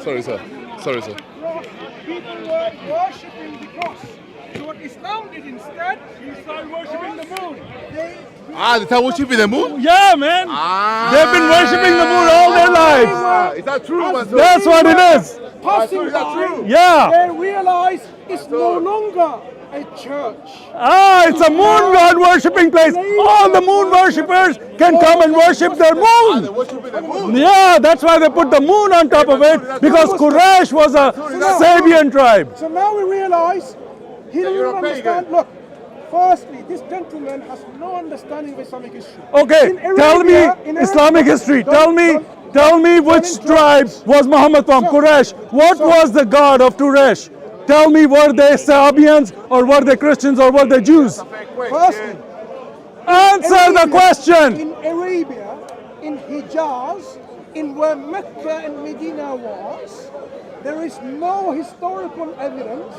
Sorry, sir. Sorry, sir. People were worshipping the cross. So what Islam did instead, they started worshipping the moon. They start worshipping the moon? Yeah, man. They've been worshipping the moon all their lives. Is that true, Mansur? That's what it is. Passing Is that by, true? Yeah. they realized it's no longer a church. It's a moon god worshipping place. All the moon worshippers can come and worship their They're moon. worshipping the moon. Yeah, that's why they put the moon on top of it, because Quraysh was a Sabian tribe. So now we realize he doesn't you're a understand. pagan. Look, firstly, this gentleman has no understanding of Islamic history. Okay, In tell me Arabia- in Islamic Arabia- history. don't- Tell me don't which interrupt. tribe was Muhammad from, Quraysh. What was the god of Quraysh? Tell me, were they Sabians or were they Christians or were they Jews? Firstly, Answer the question. In Arabia, in Hijaz, in where Mecca and Medina was, there is no historical evidence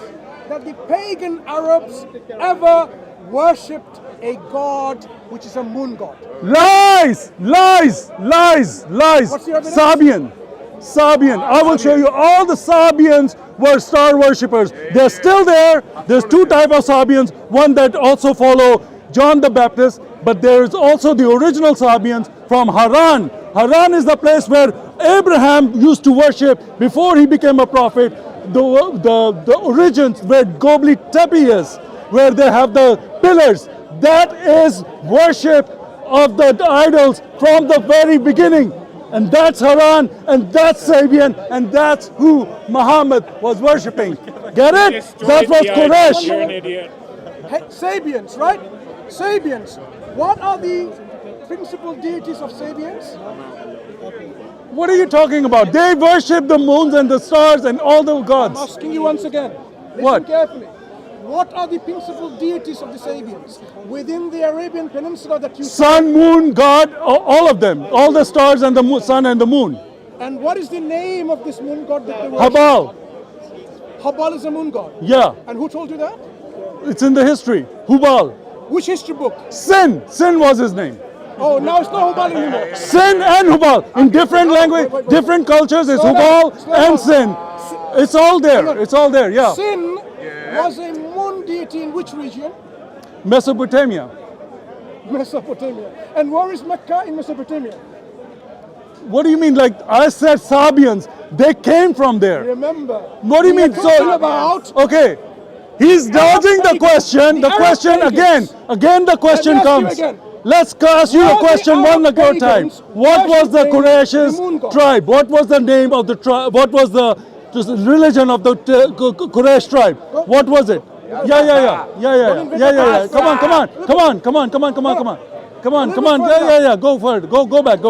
that the pagan Arabs ever worshipped a god which is a moon god. Lies, lies, lies, lies. What's the evidence? Sabian. I will show you. All the Sabians were star worshippers. They're still there. There's two types of Sabians. One that also follow John the Baptist, but there is also the original Sabians from Haran. Haran is the place where Abraham used to worship before he became a prophet. The origins where Gobli Tepe is, where they have the pillars. That is worship of the idols from the very beginning. And that's Haran, and that's Sabian, and that's who Muhammad was worshipping. Get it? That was Quraysh. You're an idiot. Hey, Sabians, right? Sabians. What are the principal deities of Sabians? What are you talking about? They worship the moons and the stars and all the I'm gods. asking you once again. Listen What? carefully. What are the principal deities of the Sabians within the Arabian Peninsula that you Sun, moon, God, all of them. All the stars and the sun and the moon. And what is the name of this moon god that they worship? Hubal. Hubal is a moon god. Yeah, And who told you that? it's in the history. Hubal. Which history book? Sin was his name. Oh, now it's not Hubal anymore. Sin and Hubal. In different language, different cultures, it's Slow down, Hubal slow and down. Sin. It's all there. It's all there, yeah. Sin was a moon deity in which region? Mesopotamia. Mesopotamia. And where is Mecca in Mesopotamia? What do you mean? Like I said, Sabians, they came from there. Remember. What do you we are mean? talking about Okay, he's dodging the question. The Arab question pagans. again the question Let me ask you comes. again. Let's ask you the Were the question one Arab at a time. pagans What was the worshipping Quraysh's the moon god? tribe? What was the name of the tribe? What was the religion of the Quraysh tribe? What was it? Yeah. Come on. Yeah. Go for it. Go back.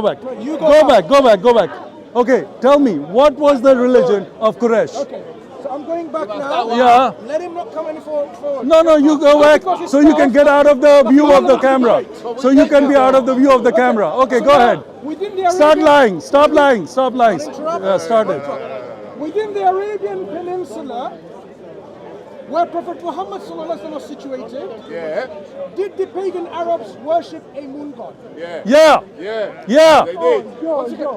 You go back. Okay, tell me, what was the religion of Quraysh? Okay. So I'm going back now. Yeah. Let him not come any forward. No, you go back so you can get out of the view of the camera. So you can be out of the view of the camera. Okay, go ahead. Within the Start Arabian- lying. Stop lying. Uninterrupted. Yeah, start it. Within the Arabian Peninsula, where Prophet Muhammad ﷺ was situated, did the pagan Arabs worship a moon god? Yeah. They did. Once again.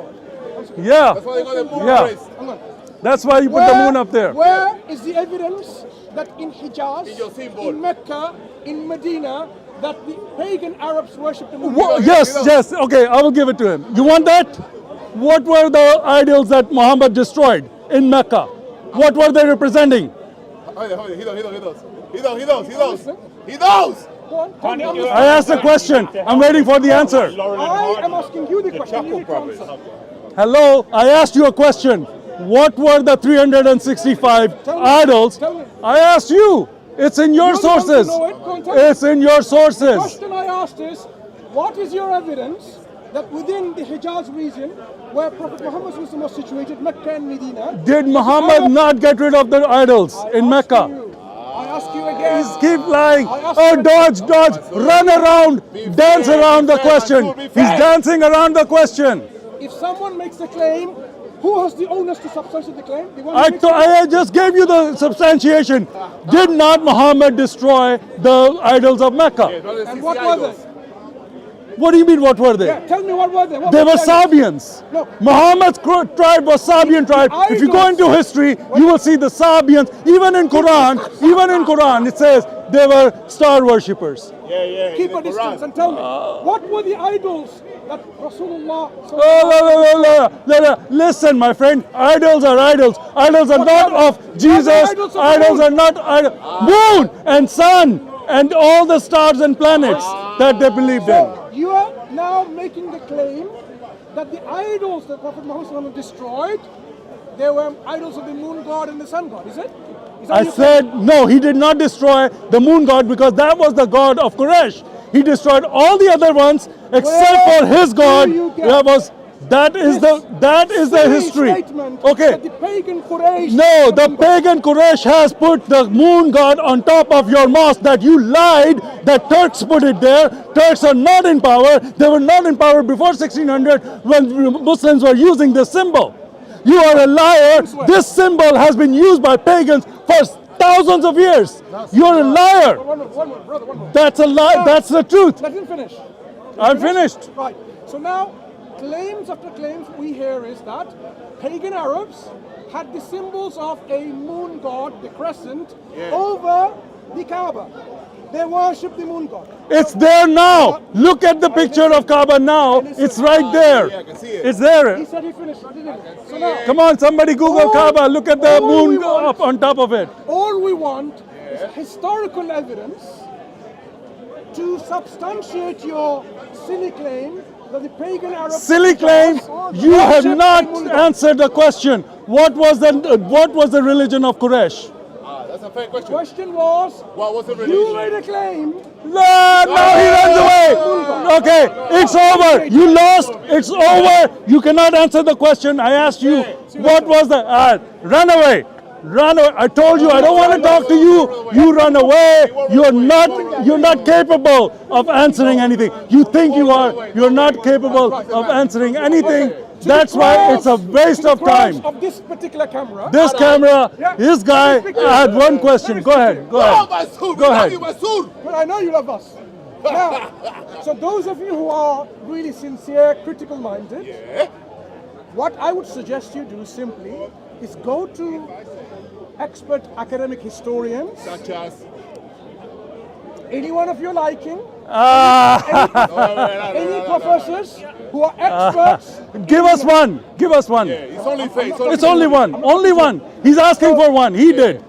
Yeah. That's why they got the moon Yeah. race. Hang on. That's why you put the moon up there. Where is the evidence that in Hijaz, In your symbol. in Mecca, in Medina, that the pagan Arabs worship the moon Wha- god? Yes. Okay, I will give it to him. You want that? What were the idols that Muhammad destroyed in Mecca? What were they representing? He knows. Go on, tell me. I asked a question. I'm waiting for the answer. I am asking you the question. You need to answer. Hello, I asked you a question. What were the 365 Tell me. idols? Tell me. I asked you. It's in your You're the one to sources. know it. Go on, tell me. It's in your The sources. question I asked is, what is your evidence that within the Hijaz region, where Prophet Muhammad was situated, Mecca and Medina, Did Muhammad not get rid of the idols in Mecca? I ask you again. Keep lying. I asked Oh, you- dodge, run around, dance around the question. He's dancing around the question. If someone makes a claim, who has the onus to substantiate the claim? The one who makes I just gave you the substantiation. Did not Muhammad destroy the idols of Mecca? And what was it? What do you mean, what were they? Yeah, tell me what were they? What They were were the Sabians. No. Muhammad's tribe was Sabian tribe. If you go idols. into history, you will see the Sabians. Even in Quran, it says they were star worshippers. Yeah. Keep in a the distance Quran. and tell me, what were the idols that Rasulullah... Listen, my friend, idols are idols. Idols are What not are of Jesus. idols of the Idols moon? are not moon and sun and all the stars and planets that they believed in. You are now making the claim that the idols that Prophet Muhammad destroyed, they were idols of the moon god and the sun god, is it? Is that I your said, no, he did not destroy the moon god because that was the god of Quraysh. He destroyed all the other ones except Where for his god. do you get That is the silly history. statement Okay. that the pagan Quraysh... No, the pagan Quraysh has put the moon god on top of your mosque. That you lied. That Turks put it there. Turks are not in power. They were not in power before 1600 when Muslims were using this symbol. You are a liar. This symbol has been used by pagans for thousands of years. You're a liar. One more, brother, one more. That's a lie. That's the truth. Let him finish. I'm finished. Right. So now, claims after claims we hear is that pagan Arabs had the symbols of a moon god, the crescent, over the Kaaba. They worship the moon god. It's there now. Look at the picture of Kaaba now. It's right there. Yeah, I can see it. He It's there. said he finished. I didn't. So now, Come on, somebody Google All- Kaaba. Look at the all we moon want- up on top of it. all we want is historical evidence to substantiate your silly claim that the pagan Arabs... Silly claim. You have not answered the question. What was the religion of Quraysh? That's a fair question. Question was, What was the you religion? made a claim. No, he runs away. Okay, it's over. You lost. It's over. You cannot answer the question. I asked you, what was the... run away. Run away. I told you I don't want to talk to you. You run away. You're not capable of answering anything. You think you are. You're not capable of answering anything. That's why it's a waste of time. Of this particular camera. This camera, this guy, I had one question. Go ahead. Go Oh, ahead. Mansur, Go ahead. Mansur. But I know you love us. Now, so those of you who are really sincere, critical-minded, what I would suggest you do simply is go to expert academic historians, Such as. any one of your liking, Ah, any professors who are experts. give us one. Give us one. It's only fair. It's only one. Only one. He's asking for one. He did.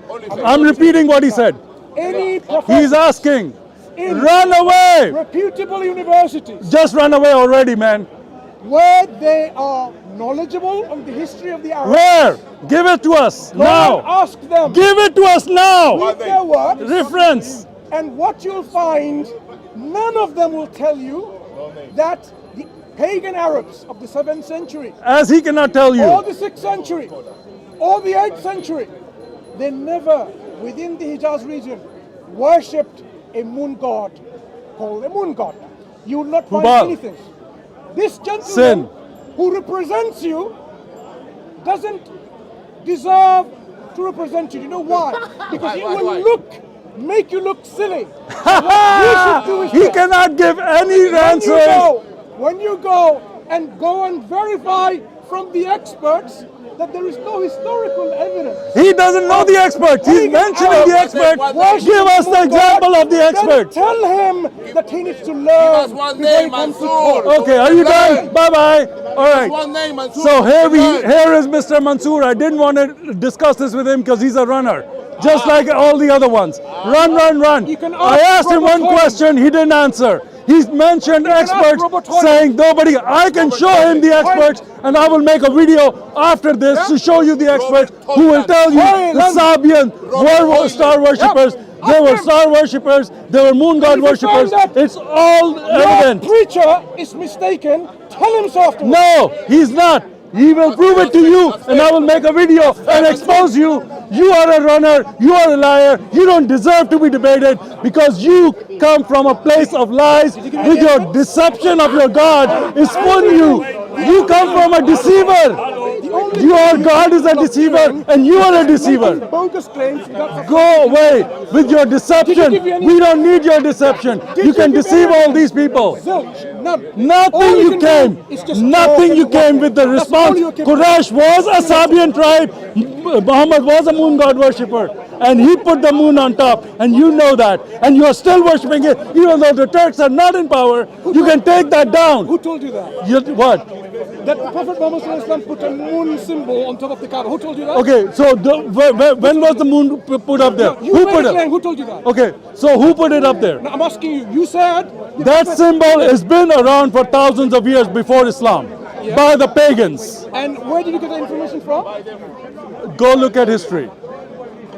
I'm repeating what he said. Any He's professors asking. in Run away. reputable universities Just run away already, man. where they are knowledgeable on the history of the Arabs. Where? Give it to us Go and now. ask them. Give it to us now. Read their work, Reference. and what you'll find, none of them will tell you that the pagan Arabs of the 7th century, As he cannot tell or you. the 6th century, or the 8th century, they never, within the Hijaz region, worshipped a moon god called a moon god. You will not find Hubal. anything. This gentleman Sin. who represents you doesn't deserve to represent you. You know why? Because it will make you look silly. What you should do is He this. cannot give any answers. When you go and verify from the experts that there is no historical evidence. He doesn't know the experts. He's Pagan mentioning the Arabs experts. Give us the example of the Then experts. tell him that he needs to learn us one before he name, comes to Mansur. talk. Okay, are you done? Bye-bye. All right. One name, Mansur. So here is Mr. Mansur. I didn't want to discuss this with him because he's a runner, just like all the other ones. Run, run, run. You can I ask asked him Robert one Holmes. question, he didn't answer. He's mentioned ask experts Robert Holmes. saying nobody. I can show him the experts, and I will make a video after this to show you the experts who will tell you the Sabian were star worshippers. They were star worshippers. They were moon god If you find worshippers. that It's all Your evident. preacher is mistaken. Tell him so afterwards. No, he's not. He will prove it to you, and I will make a video and expose you. You are a runner. You are a liar. You don't deserve to be debated because you come from a place of lies. With your deception of your God is fooling you. You come from a deceiver. The only only Your thing God is a not deceiver doing and you are a is making deceiver. bogus claims. That's Go away with your deception. give you any- We don't need your deception. Did You can give deceive all evidence? these people. Zilch, none. Nothing All you can came. do is just Nothing talk you and came waffle. with the That's all response. you can do. Quraysh was a Sabian tribe. Muhammad was a moon god worshipper. And he put the moon on top. And you know that. And you are still worshipping it. Even though the Turks are not in power, you can take that down. Who told you that? What? That Prophet Muhammad Sallallahu Alaihi Wasallam put a moon symbol on top of the Kaaba. Who told you that? Okay, so when was the moon put up there? You Who made put a claim. it? Who told you that? Okay, so who put it up there? Now, I'm asking you. You said That symbol has been around for thousands of years before Islam by the pagans. And where did you get the information from? Go look at history.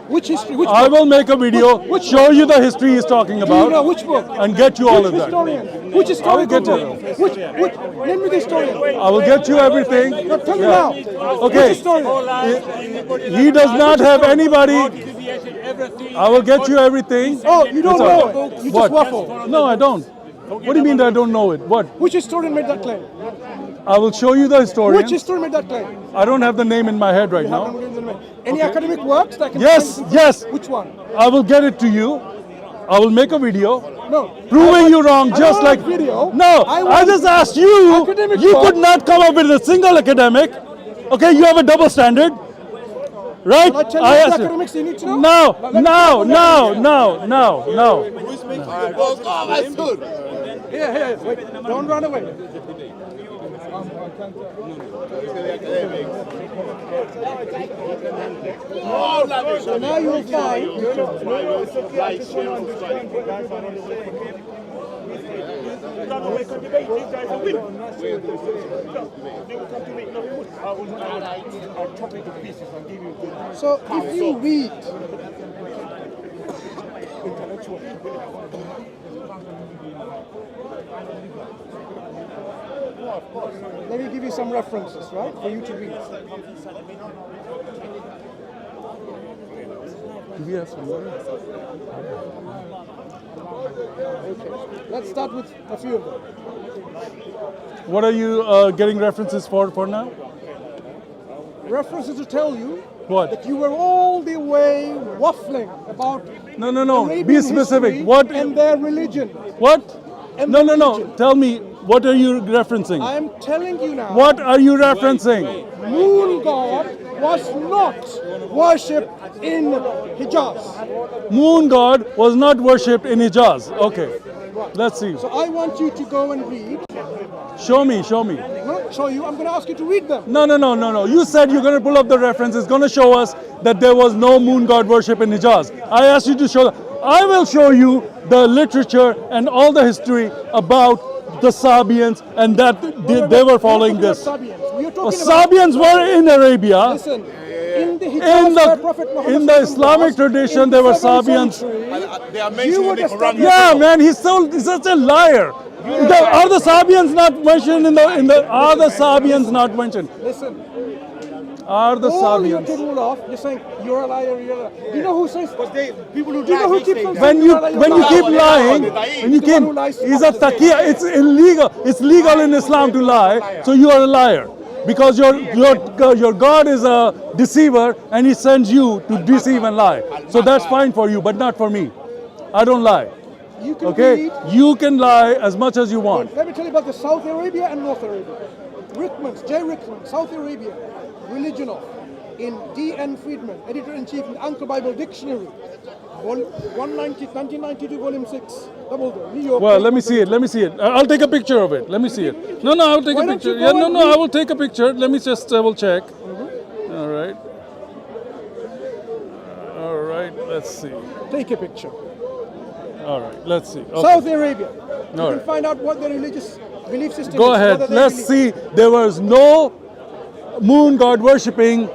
Which history? Which I book? will make a video, Which show you the history he's talking Do you know about, which book? and get you all Which of that. historian? Which historian? get you Which? Name me the historian. I will get you everything. No, tell me Yeah. now. Okay. Which historian? He does not have anybody. I will get you everything. Oh, you don't It's all know right. it. You What? just waffle. No, I don't. What do you mean that I don't know it? What? Which historian made that claim? I will show you the Which historian. historian made that claim? I don't have the name in my head right now. Any academic works that I can Yes, find? yes. Which one? I will get it to you. I will make a video No. proving you wrong, I just don't like want video. No, I I want just asked you. academic You work. could not come up with a single academic. Okay, you have a double standard, right? Can I tell you asked the you. academics you need to know? No, Let me no, tell you no, no, no, no. Who's making the balls? Oh, that's good. Here, wait. Don't run away. So now you'll find so if you read let me give you some references, right, for you to read. Do we have some more? Let's start with a few of them. What are you getting references for now? References to tell you What? that you were all the way waffling about No. Arabian Be specific. history What? and their religion. What? And No. religion. Tell me, what are you referencing? I am telling you now, What are you referencing? moon god was not worshipped in Hijaz. Moon god was not worshipped in Hijaz. Okay, let's see. So I want you to go and read. Show me. Not show you, I'm going to ask you to read them. No. You said you're going to pull up the reference. It's going to show us that there was no moon god worship in Hijaz. I asked you to show that. I will show you the literature and all the history about the Sabians and that they were following this. We are talking about Sabians were in Arabia. Listen, in the Hijaz where Prophet Muhammad In the Islamic was, tradition, in there were the 7th Sabians. century, They are you mentioning would the Quran. establish- Yeah, man, he's such a liar. Are the Sabians not mentioned in the? Are the Sabians not mentioned? Listen, Are the all you have to Sabians? rule off, you're saying you're a liar, you're a liar. Do you know who says People who Do you know who keeps on When saying you you're a liar, when you you're a keep liar? lying, when you The one who lies keep, is a often. taqiya. It's illegal. It's legal in Islam to lie. So you are a liar because your God is a deceiver and he sends you to deceive and lie. So that's fine for you, but not for me. I don't lie. You can Okay, read. you can lie as much as you want. Let me tell you about the South Arabia and North Arabia. J. Rickman, South Arabia, religion of, in D.N. Friedman, editor-in-chief in Anchor Bible Dictionary, 1992, volume 6, Dumbledore, New York. Well, let me see it. I'll take a picture of it. Let me see it. No, I'll take Why a don't picture. you Yeah, go and no, I read? will take a picture. Let me just double check. All right. All right. Let's see. Take a picture. All right. Let's see. Okay. South Arabia. You All can right. find out what their religious belief system Go is. ahead. whether they Let's believe. see. There was no moon god worshipping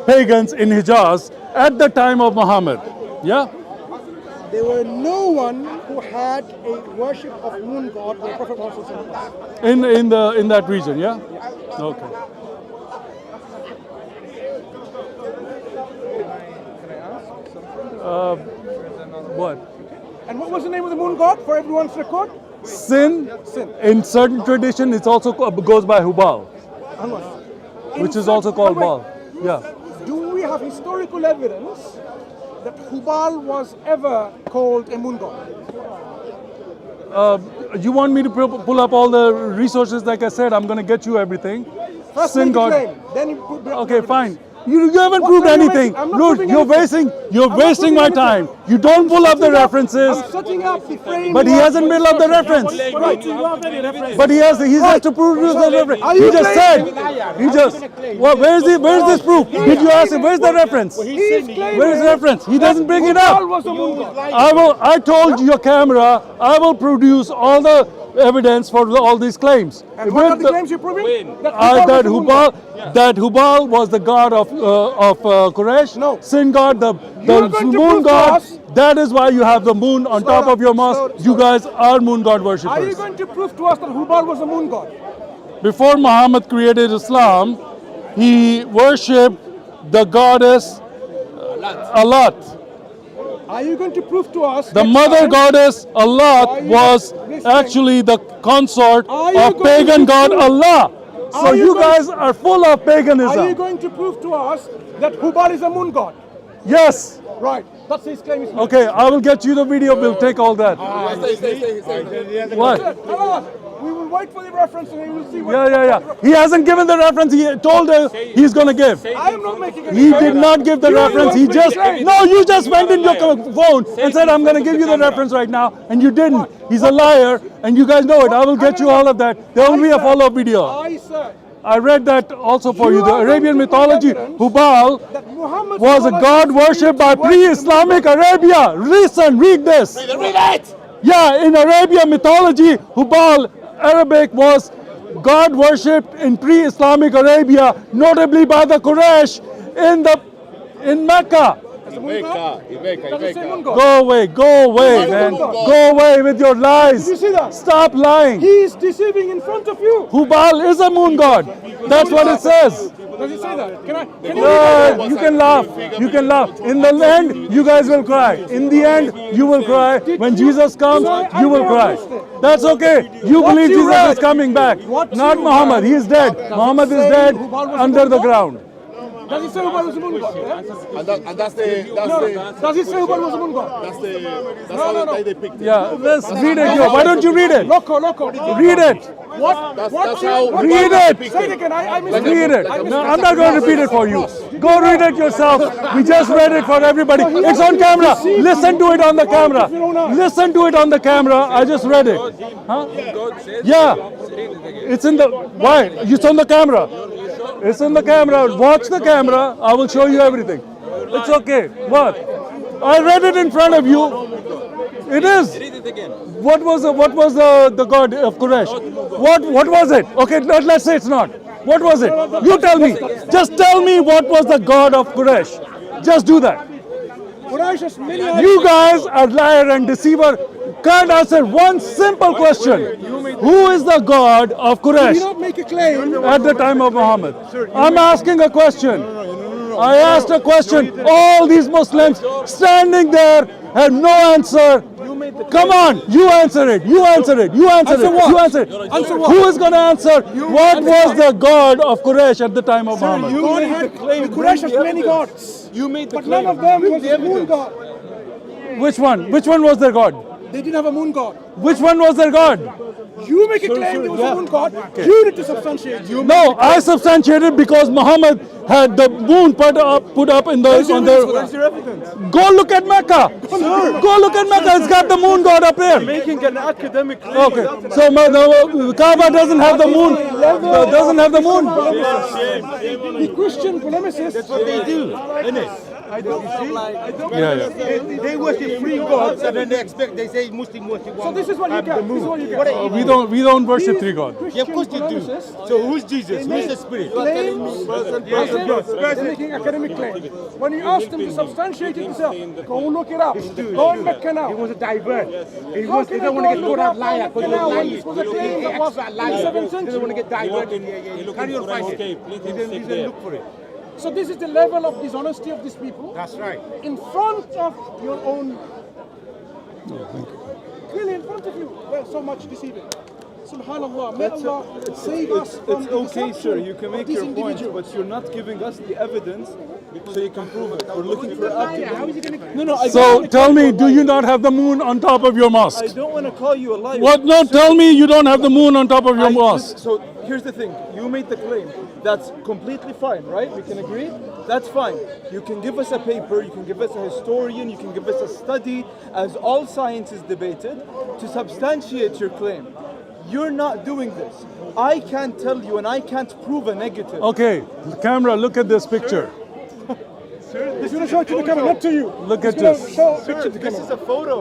pagans in Hijaz at the time of Muhammad. Yeah. There were no one who had a worship of moon god where Prophet Muhammad was. In that region. Yeah. Okay. What? And what was the name of the moon god for everyone's record? Sin. Sin. In certain tradition, it also goes by Hubal. Hang on. which is also called wait. Baal. Yeah. Do we have historical evidence that Hubal was ever called a moon god? You want me to pull up all the resources? Like I said, I'm going to get you everything. First Sin make a God. claim, then you put Okay, fine. You haven't What proved claim are you anything. making? I'm not Look, proving you're anything. you're I'm not wasting my proving anything. time. You don't pull up the references, I'm setting up the frame. but he hasn't built up the reference. Right. You have any reference? But he has to prove the reference. Are He you just claiming- said. He just. Well, where's this proof? Did you ask him? Where's the reference? He's claiming Where's the reference? He doesn't bring it Hubal up. was a moon god. I told your camera, I will produce all the evidence for all these claims. And what are the claims you're proving? That That was a moon god. Hubal was the god of Quraysh, No. sin god, the You're going to moon prove to god. us- That is why you have the moon on Slow top down, of your mosque. slow You guys are moon god Are you worshippers. going to prove to us that Hubal was a moon god? Before Muhammad created Islam, he worshipped the goddess Alat. Are you going to prove to us The next mother time- goddess Are Alat you- was listen. actually the consort Are you of going pagan to god prove- Allah. So Are you you going- guys are full of Are you paganism. going to prove to us that Hubal is a moon god? Yes. Right. That's his claim. Is Okay, I will get you the video. We'll take all that. What? We will wait for the reference and we will see what. Yeah. He hasn't given the reference. He told us he's gonna give. I am not making any He claim. did not give the You reference. He want just to say- no. You just went in your phone and said I'm gonna give you the reference right now, and you didn't. He's a liar, and you guys know it. I will get you all of that. There will be a follow-up video. I said I read that also for you. You The are Arabian going to mythology, evidence Hubal that Muhammad was a god worshipped by pre-Islamic Arabia. Listen, read this. Read it! Yeah, in Arabian mythology, Hubal, Arabic, was god worshipped in pre-Islamic Arabia, notably by the Quraysh in Mecca. Does it say moon god? Go away, man. Go away with your lies. Did you see that? Stop lying. He is deceiving in front of you. Hubal is a moon god. That's what it says. Does it say that? Can you read it? You can laugh. You can laugh. In the end, you guys will cry. In the end, you will cry. When Jesus comes, you will cry. That's okay. You What believe you Jesus read- is coming back. what Not you Muhammad. read- He is dead. Muhammad is say dead Hubal was a under moon the god? ground. Does it say Hubal was a moon god? Yeah? And that's the Does it say Hubal was a moon god? how they depict it. Yeah, let's read it here. Why don't you read it? Loco. Read it. What? That's What? how- What? Read it. Say it again. I missed Read it. I missed No, I'm not going to repeat it for you. Go read it yourself. We just read it for everybody. It's on camera. Listen to it on the camera. Listen to it on the camera. I just read it. Huh? Yeah. It's in the. Why? It's on the camera. It's on the camera. Watch the camera. I will show you everything. It's okay. What? I read it in front of you. It is. What was the god of Quraysh? What was it? Okay, let's say it's not. What was it? You tell me. Just tell me what was the god of Quraysh. Just do that. Quraysh has many. You guys are liar and deceiver. Can't answer one simple question. Who is the god of Did Quraysh you not make a claim? at the time of Muhammad? I'm asking a question. I asked a question. All these Muslims standing there have no answer. Come on, you answer it. You answer it. You answer it. what? You answer it. Answer what? Who is going to answer? What was the god of Quraysh at the time of Muhammad? God had the Quraysh has many gods. You made the But claim. none of them Bring was the a moon evidence. god. Which one? Which one was their god? They didn't have a moon god. Which one was their god? You make a claim there was a moon god. You need to substantiate. No, I substantiated because Muhammad had the moon put up in the on Where's the. your evidence? Go look at Mecca. Go look at Mecca. It's got the moon god up there. Making an academic claim. Okay, so the Kaaba doesn't have the moon. Doesn't have the moon. The Christian polemicists. That's what they do, isn't it? Yeah. They worship three gods and then they say Muslim worship one. So this is what you get. This is what you get. We don't worship three gods. Yeah, of course you do. So who's Jesus? Who's the Spirit? Claims, they're making academic claims. When you ask them to substantiate it, they say, go look it up. Go in Mecca now. It was a divert. How can I don't want to get go caught out look liar up because Mecca now you're when lying. this was a claim that was in the 7th He doesn't want to century? get diverted. Carry on fighting. He didn't look for it. So this is the level of dishonesty of these people. That's right. In front of your own. Really in front of you. Well, so much deceiving. Subhanallah, may Allah save us from It's the okay, deception sir. You can of make these your point, individuals. but you're not giving us the evidence so you can prove it. We're looking for evidence. No, I So don't wanna tell call me, you a do you liar. not have the moon on top of your mosque? I don't want to call you a liar. What? No, Sir, tell me you don't have the moon on top of your I mosque. just- So here's the thing. You made the claim. That's completely fine, right? We can agree? That's fine. You can give us a paper, you can give us a historian, you can give us a study, as all science is debated, to substantiate your claim. You're not doing this. I can't tell you and I can't prove a negative. Okay, camera, look at this picture. He's going to show it to the camera, not to you. Look He's at gonna this. show a Sir, picture to the this camera. is a photo.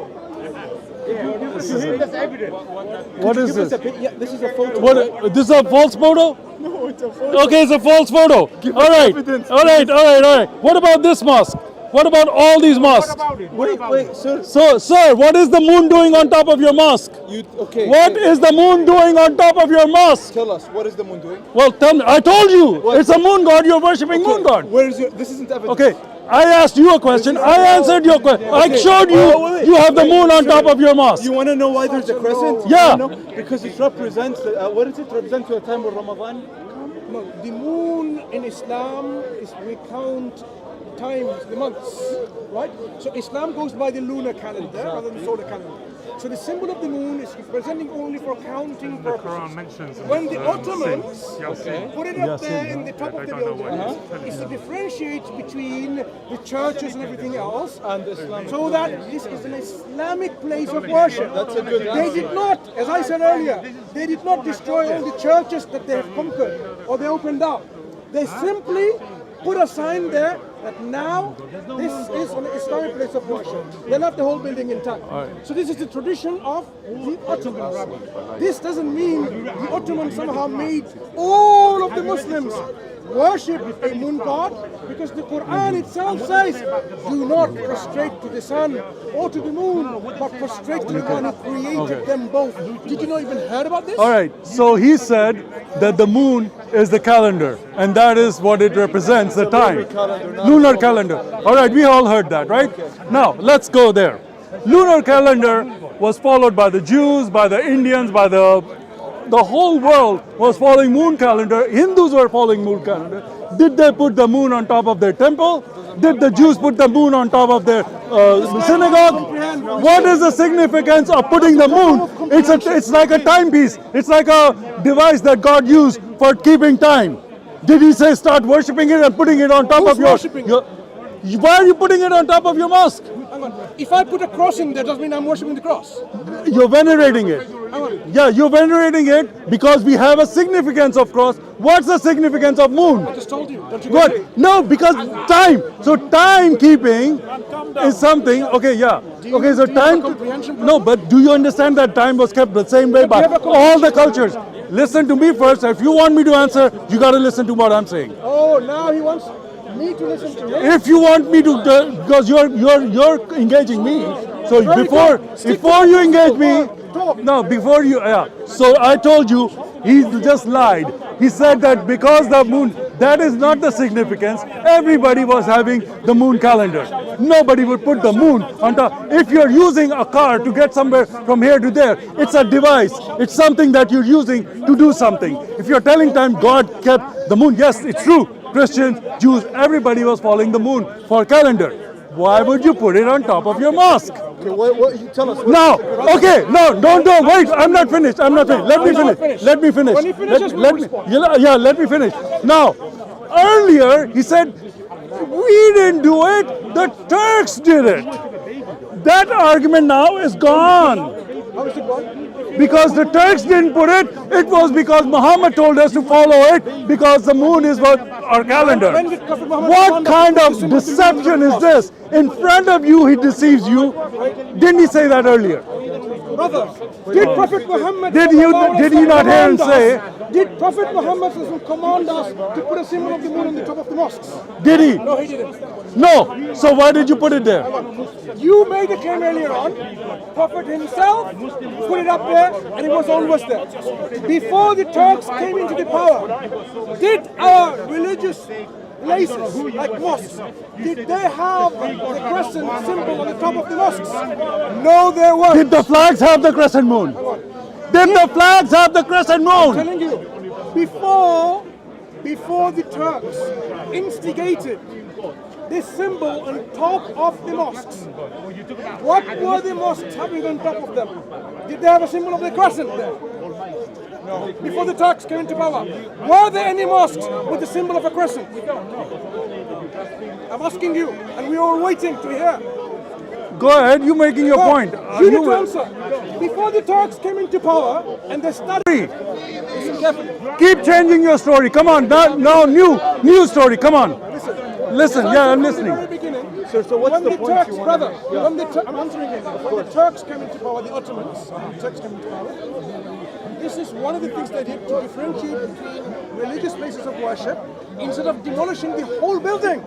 What is Give us this? a yeah, this is a photo. What? This is a false photo? No, it's a photo. Okay, it's a false photo. All right, evidence, all right, all right, all right. What about this mosque? What about all these mosques? Wait, sir. So, sir, what is the moon doing on top of your mosque? Okay. What is the moon doing on top of your mosque? Tell us, what is the moon doing? Well, tell me. I told you, it's a moon god. You're worshiping moon god. Where is your? This isn't evidence. Okay, I asked you a question. I answered your question. I Okay. showed you. Wait. You have the moon on top of your mosque. You want to know why there's a crescent? Yeah. You wanna know? Because it represents. What does it represent to a time of Ramadan? No, the moon in Islam is we count times, the months, right? So Islam goes by the lunar calendar rather than the solar calendar. So the symbol of the moon is representing only for counting purposes. When the Ottomans put it up there in the top of the building, it's to differentiate between the churches and everything else, And Islam. so that this is an Islamic place of worship. That's a good They answer. did not, as I said earlier, they did not destroy all the churches that they have conquered or they opened up. They simply put a sign there that now this is an Islamic place of worship. They left the whole building intact. So this is the tradition of the Ottomans. This doesn't mean the Ottomans somehow made all of the Muslims worship a moon god, because the Quran itself says, do not prostrate to the sun or to the moon, but prostrate to the one who created them both. Did you not even heard about this? All right. So he said that the moon is the calendar, and that is what it represents, the time. Lunar calendar. All right. We all heard that, right? Now let's go there. Lunar calendar was followed by the Jews, by the Indians, by the whole world was following moon calendar. Hindus were following moon calendar. Did they put the moon on top of their temple? Did the Jews put the moon on top of their synagogue? What is the significance of putting the moon? It's like a timepiece. It's like a device that God used for keeping time. Did he say start worshipping it and putting it on top of worshipping your? Why are you putting it on top of your mosque? Hang on. If I put a cross in there, does mean I'm worshiping the cross? You're venerating it. Yeah, you're venerating it because we have a significance of cross. What's the significance of moon? I just told you. Don't you get it? What? No, because time. So timekeeping is something. Okay, yeah. Okay, so do you have a time. comprehension No, but do you understand that time was kept the same way by you have a all the cultures? Listen to me first. If you want me to answer, you got to listen to what I'm saying. Oh, now he wants me to listen to him. If you want me to, because you're engaging me. So before you engage me, no, before you, yeah. So I told you, he just lied. He said that because the moon, that is not the significance. Everybody was having the moon calendar. Nobody would put the moon on top. If you're using a car to get somewhere from here to there, it's a device. It's something that you're using to do something. If you're telling time God kept the moon, yes, it's true. Christians, Jews, everybody was following the moon for calendar. Why would you put it on top of your mosque? Okay, what you tell us? No, okay, no, don't, wait, I'm not finished, Let me finish. When he finishes, we'll respond. Yeah, let me finish. Now, earlier, he said, we didn't do it, the Turks did it. That argument now is gone. How is it gone? Because the Turks didn't put it, it was because Muhammad told us to follow it because the moon is what our calendar. When did Prophet Muhammad What command us kind to of do something deception with is the this? In front of you, he deceives you. Didn't he say that earlier? Brother, did Prophet Muhammad Did you not hear him command us- say- Did Prophet Muhammad command us to put a symbol of the moon on the top of the mosques? Did he? No, he didn't. No. So why did you put it there? You made a claim earlier on. Prophet himself put it up there, and it was always there. Before the Turks came into the power, did our religious places like mosques, did they have the crescent symbol on the top of the mosques? No, there wasn't. Did the flags have the crescent moon? Did the flags have the crescent moon? telling you, before the Turks instigated this symbol on top of the mosques, what were the mosques having on top of them? Did they have a symbol of the crescent there? No. Before the Turks came into power, were there any mosques with the symbol of a crescent? I'm asking you, and we are waiting to hear. Go ahead, you making your point. You need to answer. Before the Turks came into power, and they started. Listen carefully. Keep changing your story. Come on, now new story. Come on. Listen, yeah, I'm listening. From the very beginning, Sir, so what's when the the point Turks, you want brother, to make? when the I'm answering it. When the Turks came into power, the Ottomans, the Turks came into power. This is one of the things they did to differentiate between religious places of worship instead of demolishing the whole building.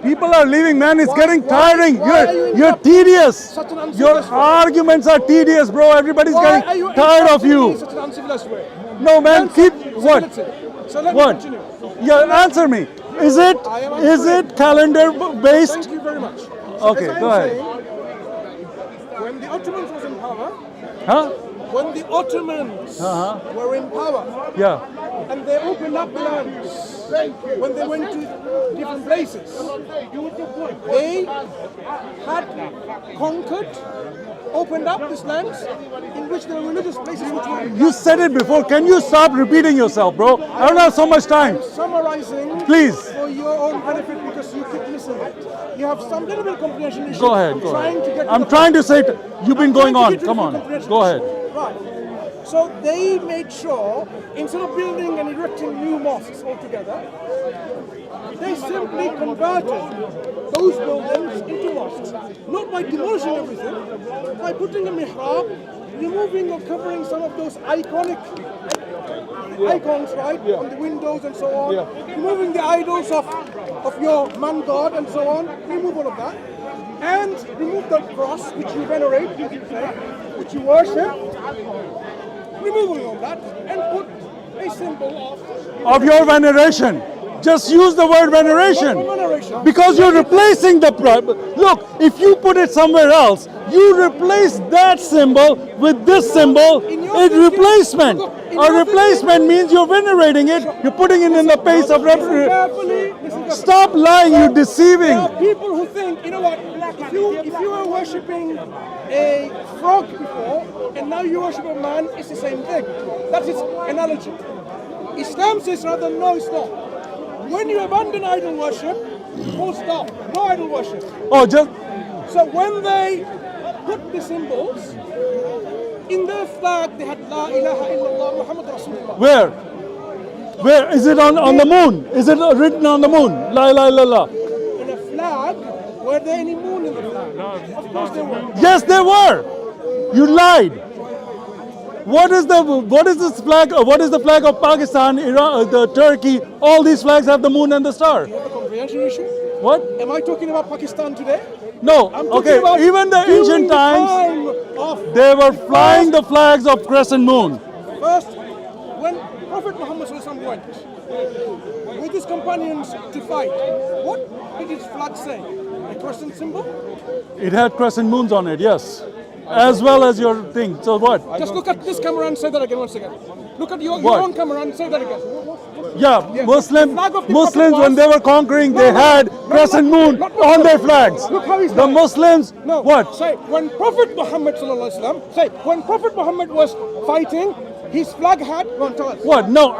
People are leaving, man. It's Why- getting why- tiring. why are you You're interrupting tedious. such an Your uncivilized way? arguments are tedious, bro. Everybody's Why are you getting tired of interrupting me in you. such an uncivilized way? No, man. Answer Keep what? civility. So let me What? continue. Yeah, answer me. Is it I am is answering. it calendar based? Thank you very much. Okay, as I am go ahead. saying, when the Ottomans was in power, Huh? when the Ottomans were in power, Yeah. and they opened up the lands, when they went to different places, they had conquered, opened up these lands in which there were religious places which were You said it before. Can you stop repeating yourself, bro? I don't have so much time. summarizing Please. for your own benefit because you keep missing it. You have some little bit of comprehension issue. Go ahead. I'm Go trying ahead. to get I'm the trying to say it. You've been going trying on. to get to Come the on. comprehension Go issue. ahead. Right. So they made sure, instead of building and erecting new mosques altogether, they simply converted those buildings into mosques. Not by demolishing everything, by putting a mihrab, removing or covering some of those iconic icons, right, on the windows and so on, removing the idols of your man god and so on, remove all of that, and remove the cross which you venerate, which you worship, removing all that, and put a symbol Of your veneration. Just use the word veneration. of veneration. Because you're replacing the look, if you put it somewhere else, you replace that symbol with this symbol. It's replacement. A replacement means you're venerating it. You're putting it in the place of Listen carefully, listen carefully. Stop lying. You're There deceiving. are people who think, you know what, if you were worshipping a frog before and now you worship a man, it's the same thing. That's its analogy. Islam says rather, no, it's not. When you abandon idol worship, full stop, no idol worship. Oh, just So when they put the symbols, in their flag they had La ilaha illallah Muhammad Rasulullah. where? Where is it on the moon? Is it written on the moon? La ilaha illallah. In a flag, were there any moon in the flag? Of course there were. Yes, there were. You lied. What is this flag? What is the flag of Pakistan, Iran, the Turkey? All these flags have the moon and the star. You have a comprehension issue? What? Am I talking about Pakistan today? No. I'm Okay. talking about Even the during ancient the times, time of they were flying the flags of Crescent Moon. first, when Prophet Muhammad went with his companions to fight, what did his flag say? A crescent symbol? It had crescent moons on it. Yes. As well as your thing. So what? Just look at this camera and say that again once again. Look at your What? own camera and say that again. Yeah. Muslims flag of the when Prophet they were conquering, they had crescent moon on their flags. Look how he's The done it. Muslims. No. What? Say when Prophet Muhammad when Prophet Muhammad was fighting, his flag had. Go on, tell us. What? No.